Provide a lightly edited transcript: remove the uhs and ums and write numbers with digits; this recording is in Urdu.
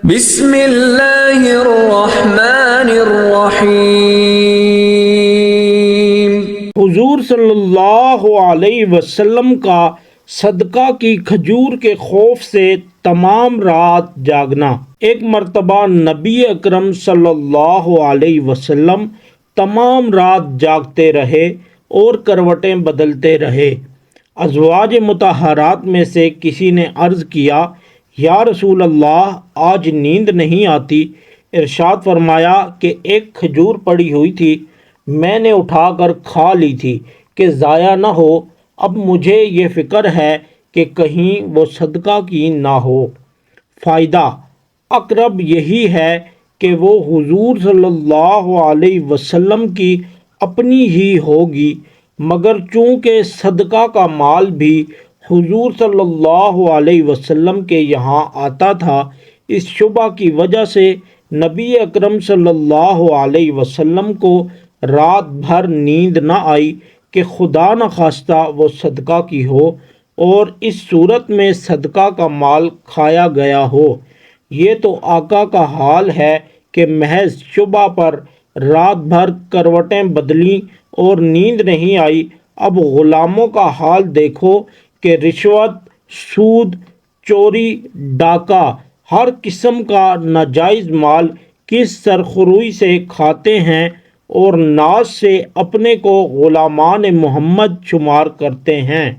بسم اللہ الرحمن الرحیم۔ حضور صلی اللہ علیہ وسلم کا صدقہ کی کھجور کے خوف سے تمام رات جاگنا۔ ایک مرتبہ نبی اکرم صلی اللہ علیہ وسلم تمام رات جاگتے رہے اور کروٹیں بدلتے رہے۔ ازواج مطہرات میں سے کسی نے عرض کیا، یا رسول اللہ، آج نیند نہیں آتی۔ ارشاد فرمایا کہ ایک کھجور پڑی ہوئی تھی، میں نے اٹھا کر کھا لی تھی کہ ضائع نہ ہو، اب مجھے یہ فکر ہے کہ کہیں وہ صدقہ کی نہ ہو۔ فائدہ: اقرب یہی ہے کہ وہ حضور صلی اللہ علیہ وسلم کی اپنی ہی ہوگی، مگر چونکہ صدقہ کا مال بھی حضور صلی اللہ علیہ وسلم کے یہاں آتا تھا، اس شبہ کی وجہ سے نبی اکرم صلی اللہ علیہ وسلم کو رات بھر نیند نہ آئی کہ خدا نخواستہ وہ صدقہ کی ہو اور اس صورت میں صدقہ کا مال کھایا گیا ہو۔ یہ تو آقا کا حال ہے کہ محض شبہ پر رات بھر کروٹیں بدلیں اور نیند نہیں آئی۔ اب غلاموں کا حال دیکھو کہ رشوت، سود، چوری، ڈاکہ، ہر قسم کا ناجائز مال کس سرخروئی سے کھاتے ہیں اور ناز سے اپنے کو غلامان محمد شمار کرتے ہیں۔